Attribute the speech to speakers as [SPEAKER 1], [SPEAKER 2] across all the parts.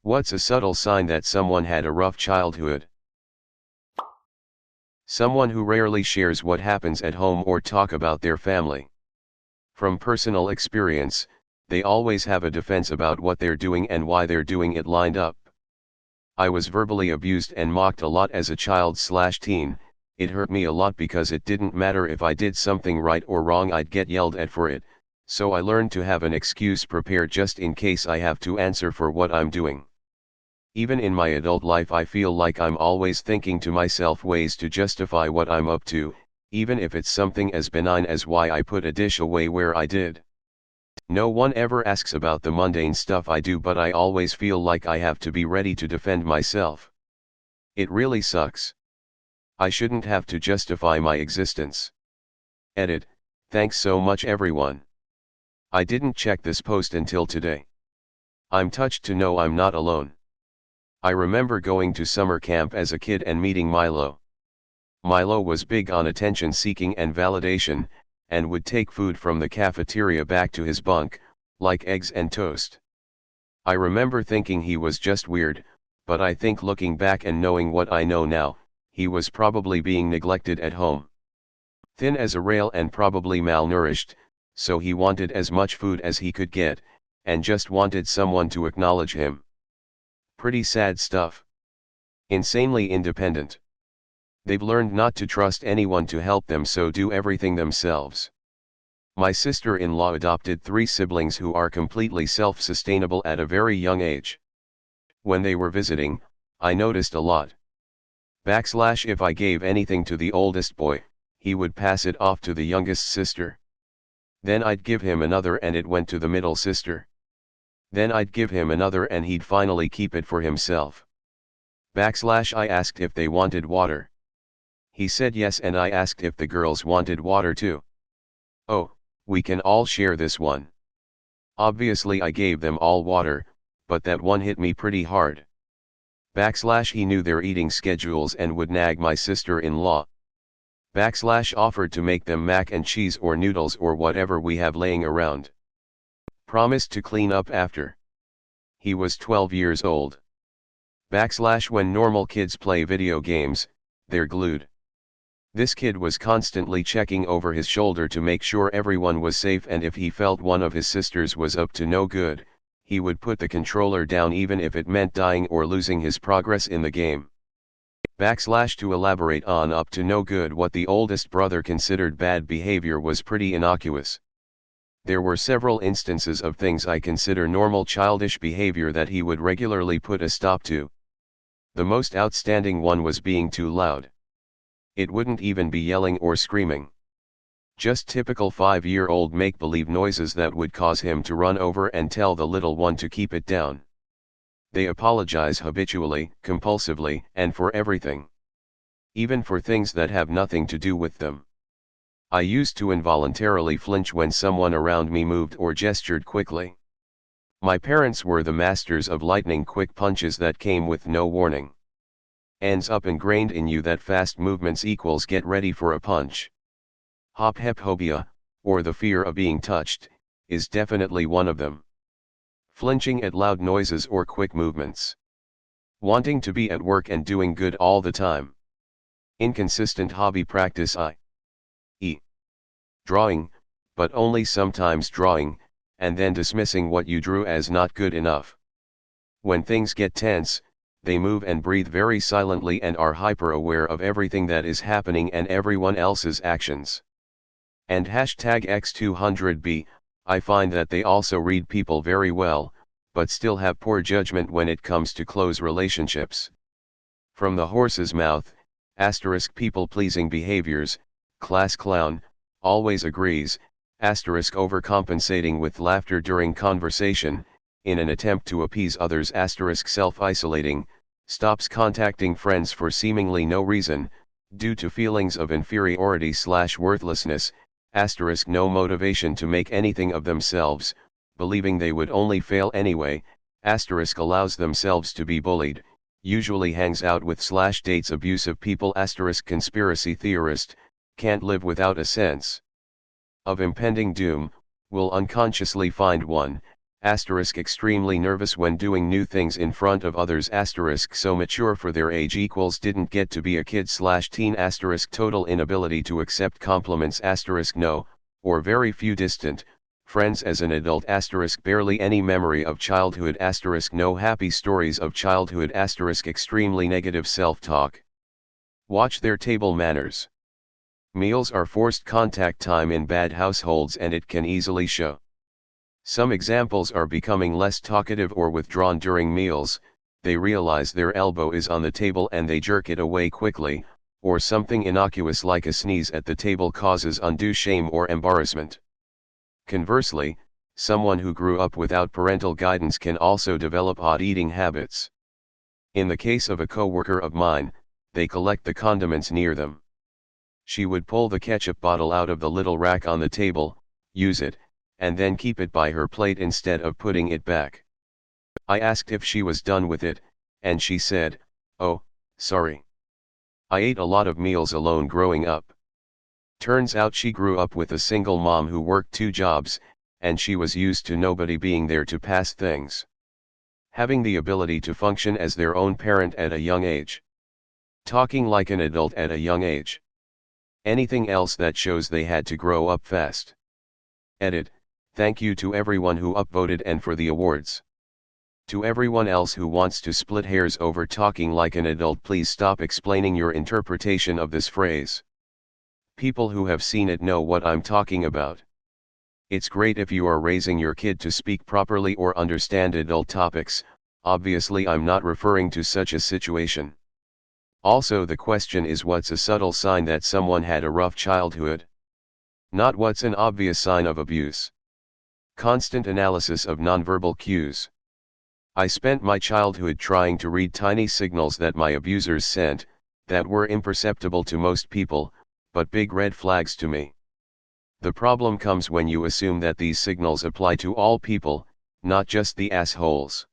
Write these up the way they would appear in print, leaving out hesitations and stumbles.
[SPEAKER 1] What's a subtle sign that someone had a rough childhood? Someone who rarely shares what happens at home or talk about their family. From personal experience, they always have a defense about what they're doing and why they're doing it lined up. I was verbally abused and mocked a lot as a child/teen. It hurt me a lot because it didn't matter if I did something right or wrong, I'd get yelled at for it, so I learned to have an excuse prepared just in case I have to answer for what I'm doing. Even in my adult life I feel like I'm always thinking to myself ways to justify what I'm up to, even if it's something as benign as why I put a dish away where I did. No one ever asks about the mundane stuff I do, but I always feel like I have to be ready to defend myself. It really sucks. I shouldn't have to justify my existence. Edit. Thanks so much everyone. I didn't check this post until today. I'm touched to know I'm not alone. I remember going to summer camp as a kid and meeting Milo. Milo was big on attention seeking and validation, and would take food from the cafeteria back to his bunk, like eggs and toast. I remember thinking he was just weird, but I think looking back and knowing what I know now, he was probably being neglected at home. Thin as a rail and probably malnourished, so he wanted as much food as he could get, and just wanted someone to acknowledge him. Pretty sad stuff. Insanely independent. They've learned not to trust anyone to help them, so do everything themselves. My sister-in-law adopted 3 siblings who are completely self-sustainable at a very young age. When they were visiting, I noticed a lot. If I gave anything to the oldest boy, he would pass it off to the youngest sister. Then I'd give him another and it went to the middle sister. Then I'd give him another and he'd finally keep it for himself. I asked if they wanted water. He said yes, and I asked if the girls wanted water too. Oh, we can all share this one. Obviously I gave them all water, but that one hit me pretty hard. He knew their eating schedules and would nag my sister-in-law. Offered to make them mac and cheese or noodles or whatever we have laying around. Promised to clean up after. He was 12 years old. When normal kids play video games, they're glued. This kid was constantly checking over his shoulder to make sure everyone was safe, and if he felt one of his sisters was up to no good, he would put the controller down even if it meant dying or losing his progress in the game. To elaborate on up to no good, what the oldest brother considered bad behavior was pretty innocuous. There were several instances of things I consider normal childish behavior that he would regularly put a stop to. The most outstanding one was being too loud. It wouldn't even be yelling or screaming. Just typical 5-year-old make-believe noises that would cause him to run over and tell the little one to keep it down. They apologize habitually, compulsively, and for everything. Even for things that have nothing to do with them. I used to involuntarily flinch when someone around me moved or gestured quickly. My parents were the masters of lightning quick punches that came with no warning. Ends up ingrained in you that fast movements equals get ready for a punch. Hophephobia, or the fear of being touched, is definitely one of them. Flinching at loud noises or quick movements. Wanting to be at work and doing good all the time. Inconsistent hobby practice, i.e. drawing, but only sometimes drawing, and then dismissing what you drew as not good enough. When things get tense, they move and breathe very silently and are hyper-aware of everything that is happening and everyone else's actions. And #X200B, I find that they also read people very well, but still have poor judgment when it comes to close relationships. From the horse's mouth, people-pleasing behaviors, class clown, always agrees, overcompensating with laughter during conversation, in an attempt to appease others, self-isolating, stops contacting friends for seemingly no reason, due to feelings of inferiority/worthlessness, no motivation to make anything of themselves, believing they would only fail anyway, allows themselves to be bullied, usually hangs out with/dates abusive people, conspiracy theorist, can't live without a sense of impending doom, will unconsciously find one, Asterisk extremely nervous when doing new things in front of others. Asterisk so mature for their age equals didn't get to be a kid/teen. Asterisk total inability to accept compliments. Asterisk no, or very few distant, friends as an adult. Asterisk barely any memory of childhood. Asterisk no happy stories of childhood. Asterisk extremely negative self-talk. Watch their table manners. Meals are forced contact time in bad households and it can easily show. Some examples are becoming less talkative or withdrawn during meals, they realize their elbow is on the table and they jerk it away quickly, or something innocuous like a sneeze at the table causes undue shame or embarrassment. Conversely, someone who grew up without parental guidance can also develop odd eating habits. In the case of a coworker of mine, they collect the condiments near them. She would pull the ketchup bottle out of the little rack on the table, use it, and then keep it by her plate instead of putting it back. I asked if she was done with it, and she said, "Oh, sorry." I ate a lot of meals alone growing up. Turns out she grew up with a single mom who worked 2 jobs, and she was used to nobody being there to pass things. Having the ability to function as their own parent at a young age. Talking like an adult at a young age. Anything else that shows they had to grow up fast. Edit. Thank you to everyone who upvoted and for the awards. To everyone else who wants to split hairs over talking like an adult, please stop explaining your interpretation of this phrase. People who have seen it know what I'm talking about. It's great if you are raising your kid to speak properly or understand adult topics, obviously I'm not referring to such a situation. Also the question is, what's a subtle sign that someone had a rough childhood? Not what's an obvious sign of abuse. Constant analysis of nonverbal cues. I spent my childhood trying to read tiny signals that my abusers sent, that were imperceptible to most people, but big red flags to me. The problem comes when you assume that these signals apply to all people, not just the assholes.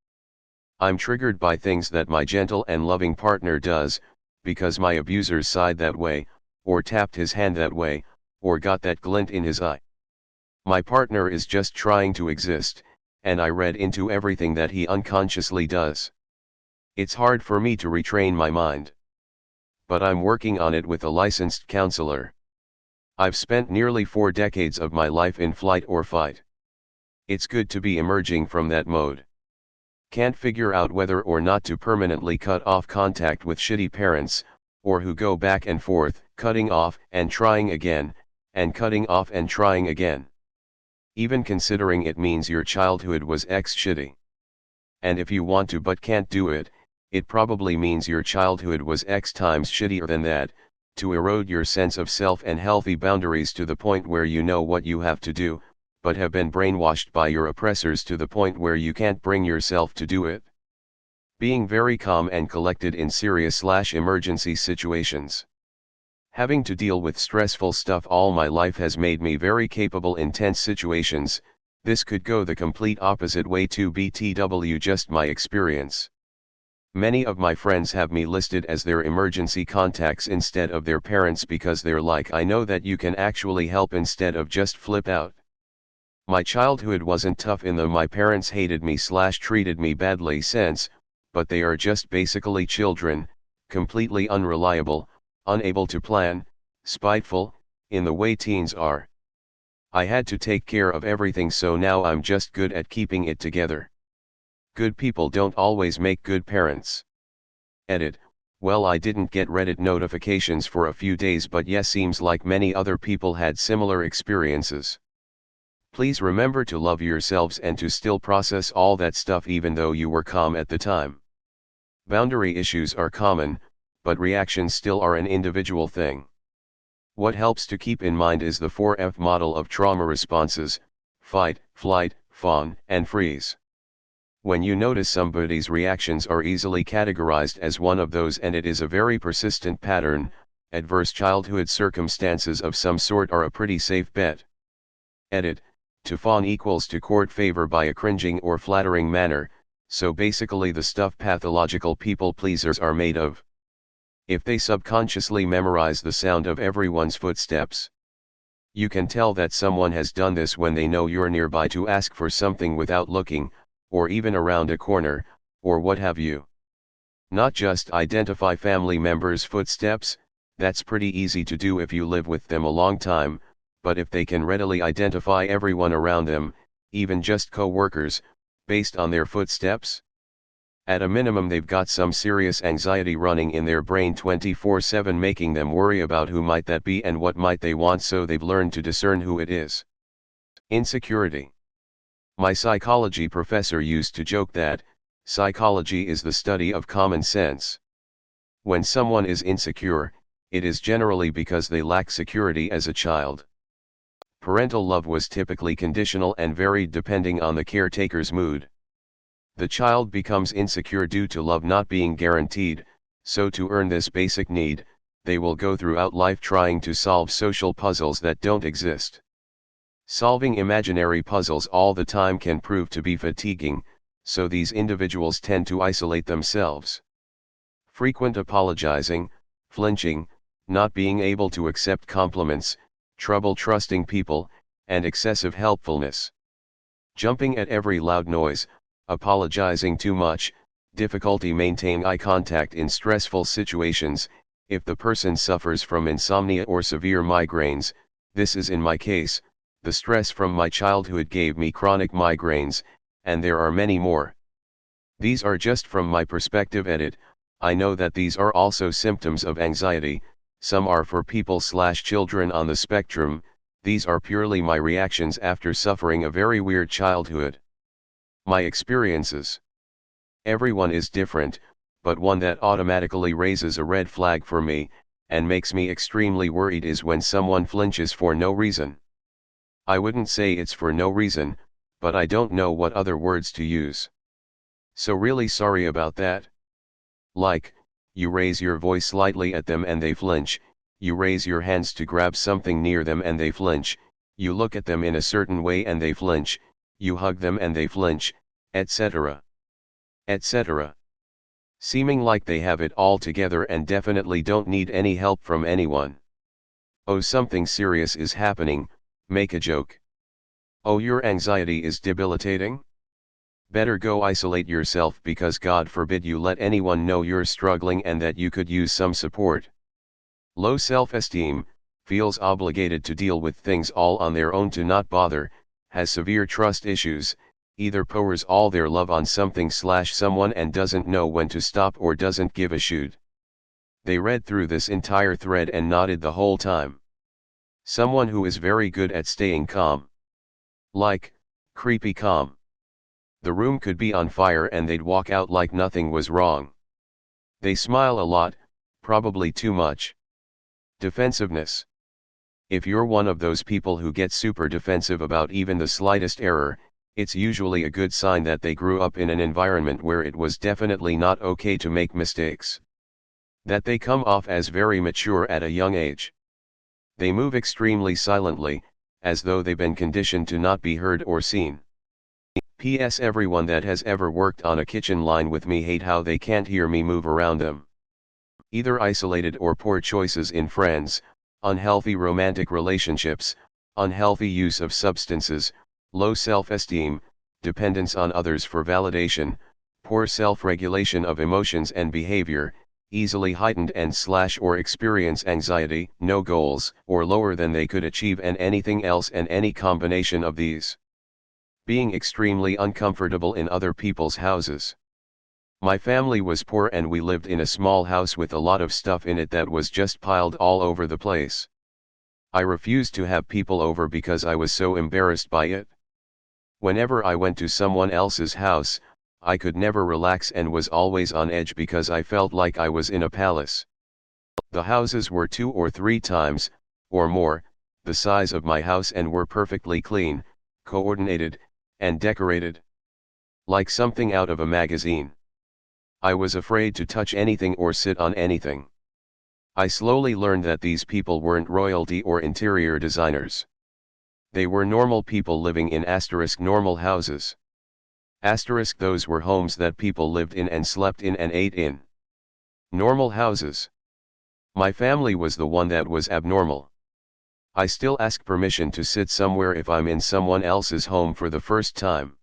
[SPEAKER 1] I'm triggered by things that my gentle and loving partner does, because my abusers sighed that way, or tapped his hand that way, or got that glint in his eye. My partner is just trying to exist, and I read into everything that he unconsciously does. It's hard for me to retrain my mind. But I'm working on it with a licensed counselor. I've spent nearly 4 decades of my life in flight or fight. It's good to be emerging from that mode. Can't figure out whether or not to permanently cut off contact with shitty parents, or who go back and forth, cutting off and trying again, and cutting off and trying again. Even considering it means your childhood was shitty. And if you want to but can't do it, it probably means your childhood was X times shittier than that, to erode your sense of self and healthy boundaries to the point where you know what you have to do, but have been brainwashed by your oppressors to the point where you can't bring yourself to do it. Being very calm and collected in serious/emergency situations. Having to deal with stressful stuff all my life has made me very capable in tense situations. This could go the complete opposite way too, btw, just my experience. Many of my friends have me listed as their emergency contacts instead of their parents because they're like, I know that you can actually help instead of just flip out. My childhood wasn't tough in the my parents hated me/treated me badly sense, but they are just basically children, completely unreliable, unable to plan, spiteful, in the way teens are. I had to take care of everything, so now I'm just good at keeping it together. Good people don't always make good parents. Edit. Well, I didn't get Reddit notifications for a few days, but yes, seems like many other people had similar experiences. Please remember to love yourselves and to still process all that stuff even though you were calm at the time. Boundary issues are common, but reactions still are an individual thing. What helps to keep in mind is the 4F model of trauma responses: fight, flight, fawn, and freeze. When you notice somebody's reactions are easily categorized as one of those and it is a very persistent pattern, adverse childhood circumstances of some sort are a pretty safe bet. Edit. To fawn equals to court favor by a cringing or flattering manner, so basically the stuff pathological people pleasers are made of. If they subconsciously memorize the sound of everyone's footsteps, You can tell that someone has done this when they know you're nearby to ask for something without looking, or even around a corner, or what have you. Not just identify family members' footsteps, that's pretty easy to do if you live with them a long time, but if they can readily identify everyone around them, even just co-workers, based on their footsteps? At a minimum they've got some serious anxiety running in their brain 24/7, making them worry about who might that be and what might they want, so they've learned to discern who it is. Insecurity. My psychology professor used to joke that, psychology is the study of common sense. When someone is insecure, it is generally because they lack security as a child. Parental love was typically conditional and varied depending on the caretaker's mood. The child becomes insecure due to love not being guaranteed, so to earn this basic need, they will go throughout life trying to solve social puzzles that don't exist. Solving imaginary puzzles all the time can prove to be fatiguing, so these individuals tend to isolate themselves. Frequent apologizing, flinching, not being able to accept compliments, trouble trusting people, and excessive helpfulness. Jumping at every loud noise, apologizing too much, difficulty maintaining eye contact in stressful situations. If the person suffers from insomnia or severe migraines, this is in my case, the stress from my childhood gave me chronic migraines, and there are many more. These are just from my perspective. I know that these are also symptoms of anxiety. Some are for people/children on the spectrum. These are purely my reactions after suffering a very weird childhood. My experiences. Everyone is different, but one that automatically raises a red flag for me, and makes me extremely worried, is when someone flinches for no reason. I wouldn't say it's for no reason, but I don't know what other words to use. So really sorry about that. Like, you raise your voice slightly at them and they flinch, you raise your hands to grab something near them and they flinch, you look at them in a certain way and they flinch, you hug them and they flinch, etc. etc. Seeming like they have it all together and definitely don't need any help from anyone. Oh, something serious is happening, make a joke. Oh, your anxiety is debilitating? Better go isolate yourself, because God forbid you let anyone know you're struggling and that you could use some support. Low self-esteem, feels obligated to deal with things all on their own, to not bother, has severe trust issues, either pours all their love on something/someone and doesn't know when to stop, or doesn't give a shoot. They read through this entire thread and nodded the whole time. Someone who is very good at staying calm. Like, creepy calm. The room could be on fire and they'd walk out like nothing was wrong. They smile a lot, probably too much. Defensiveness. If you're one of those people who get super defensive about even the slightest error, it's usually a good sign that they grew up in an environment where it was definitely not okay to make mistakes. That they come off as very mature at a young age. They move extremely silently, as though they've been conditioned to not be heard or seen. P.S. Everyone that has ever worked on a kitchen line with me hate how they can't hear me move around them. Either isolated or poor choices in friends, unhealthy romantic relationships, unhealthy use of substances, low self-esteem, dependence on others for validation, poor self-regulation of emotions and behavior, easily heightened and/or experience anxiety, no goals, or lower than they could achieve, and anything else, and any combination of these. Being extremely uncomfortable in other people's houses. My family was poor and we lived in a small house with a lot of stuff in it that was just piled all over the place. I refused to have people over because I was so embarrassed by it. Whenever I went to someone else's house, I could never relax and was always on edge because I felt like I was in a palace. The houses were 2 or 3 times, or more, the size of my house and were perfectly clean, coordinated, and decorated. Like something out of a magazine. I was afraid to touch anything or sit on anything. I slowly learned that these people weren't royalty or interior designers. They were normal people living in *normal houses. Those were homes that people lived in and slept in and ate in. Normal houses. My family was the one that was abnormal. I still ask permission to sit somewhere if I'm in someone else's home for the first time.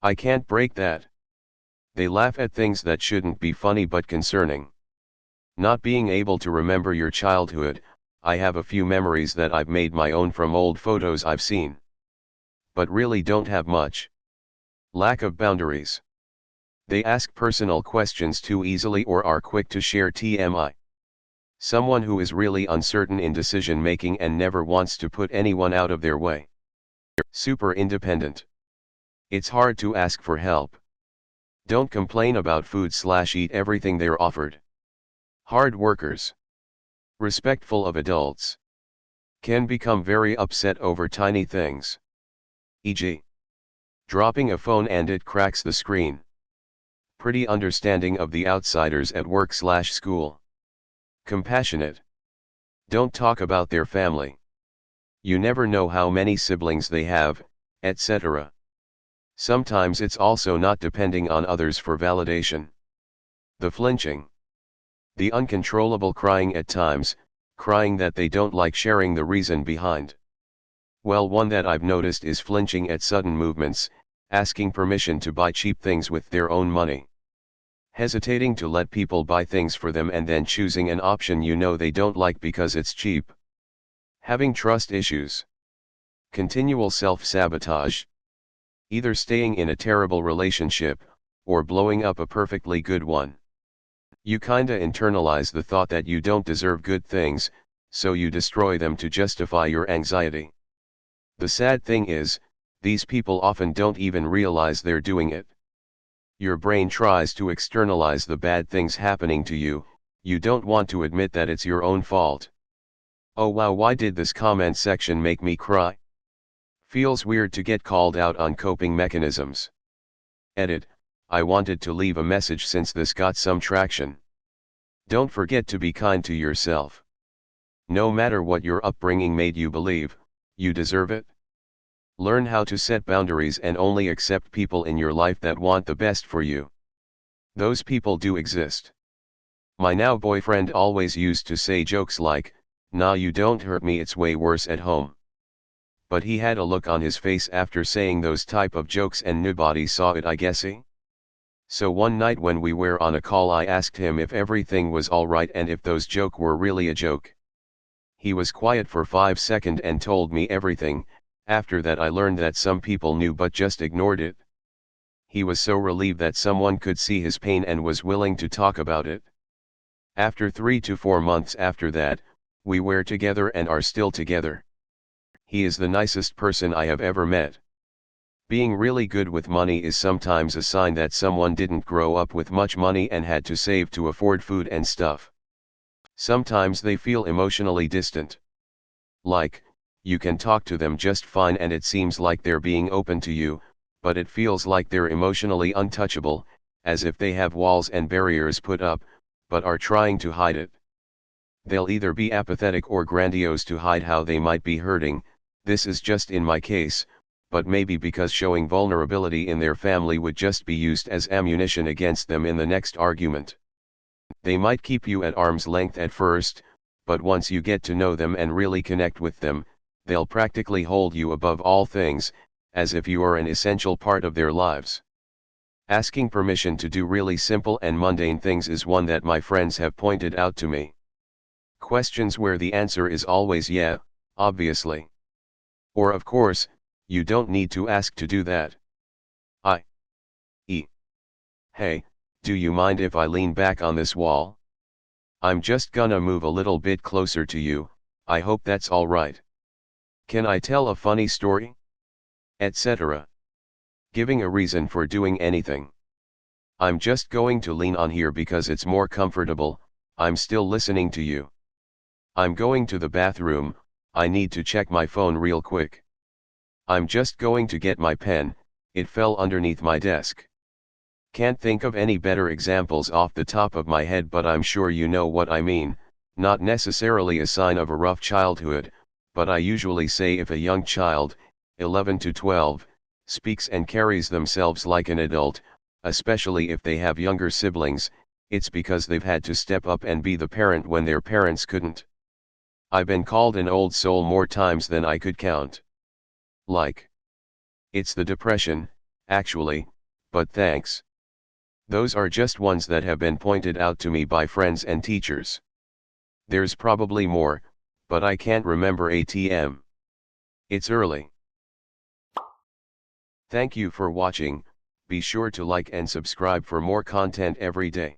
[SPEAKER 1] I can't break that. They laugh at things that shouldn't be funny but concerning. Not being able to remember your childhood, I have a few memories that I've made my own from old photos I've seen. But really don't have much. Lack of boundaries. They ask personal questions too easily or are quick to share TMI. Someone who is really uncertain in decision making and never wants to put anyone out of their way. Super independent. It's hard to ask for help. Don't complain about food/eat everything they're offered. Hard workers. Respectful of adults. Can become very upset over tiny things. E.g. dropping a phone and it cracks the screen. Pretty understanding of the outsiders at work/school. Compassionate. Don't talk about their family. You never know how many siblings they have, etc. Sometimes it's also not depending on others for validation. The flinching. The uncontrollable crying at times, crying that they don't like sharing the reason behind. Well, one that I've noticed is flinching at sudden movements, asking permission to buy cheap things with their own money. Hesitating to let people buy things for them and then choosing an option you know they don't like because it's cheap. Having trust issues. Continual self-sabotage. Either staying in a terrible relationship, or blowing up a perfectly good one. You kinda internalize the thought that you don't deserve good things, so you destroy them to justify your anxiety. The sad thing is, these people often don't even realize they're doing it. Your brain tries to externalize the bad things happening to you, you don't want to admit that it's your own fault. Oh wow, why did this comment section make me cry? Feels weird to get called out on coping mechanisms. Edit, I wanted to leave a message since this got some traction. Don't forget to be kind to yourself. No matter what your upbringing made you believe, you deserve it. Learn how to set boundaries and only accept people in your life that want the best for you. Those people do exist. My now boyfriend always used to say jokes like, "Nah, you don't hurt me, it's way worse at home." But he had a look on his face after saying those type of jokes and nobody saw it, I guessing. So one night when we were on a call, I asked him if everything was alright and if those jokes were really a joke. He was quiet for 5 seconds and told me everything. After that I learned that some people knew but just ignored it. He was so relieved that someone could see his pain and was willing to talk about it. After 3 to 4 months after that, we were together and are still together. He is the nicest person I have ever met. Being really good with money is sometimes a sign that someone didn't grow up with much money and had to save to afford food and stuff. Sometimes they feel emotionally distant. Like, you can talk to them just fine and it seems like they're being open to you, but it feels like they're emotionally untouchable, as if they have walls and barriers put up, but are trying to hide it. They'll either be apathetic or grandiose to hide how they might be hurting. This is just in my case, but maybe because showing vulnerability in their family would just be used as ammunition against them in the next argument. They might keep you at arm's length at first, but once you get to know them and really connect with them, they'll practically hold you above all things, as if you are an essential part of their lives. Asking permission to do really simple and mundane things is one that my friends have pointed out to me. Questions where the answer is always yeah, obviously. Or of course, you don't need to ask to do that. I.e. Hey, do you mind if I lean back on this wall? I'm just gonna move a little bit closer to you, I hope that's alright. Can I tell a funny story? Etc. Giving a reason for doing anything. I'm just going to lean on here because it's more comfortable, I'm still listening to you. I'm going to the bathroom, I need to check my phone real quick. I'm just going to get my pen, it fell underneath my desk. Can't think of any better examples off the top of my head, but I'm sure you know what I mean. Not necessarily a sign of a rough childhood, but I usually say if a young child, 11 to 12, speaks and carries themselves like an adult, especially if they have younger siblings, it's because they've had to step up and be the parent when their parents couldn't. I've been called an old soul more times than I could count. Like. It's the depression, actually, but thanks. Those are just ones that have been pointed out to me by friends and teachers. There's probably more, but I can't remember ATM. It's early. Thank you for watching. Be sure to like and subscribe for more content every day.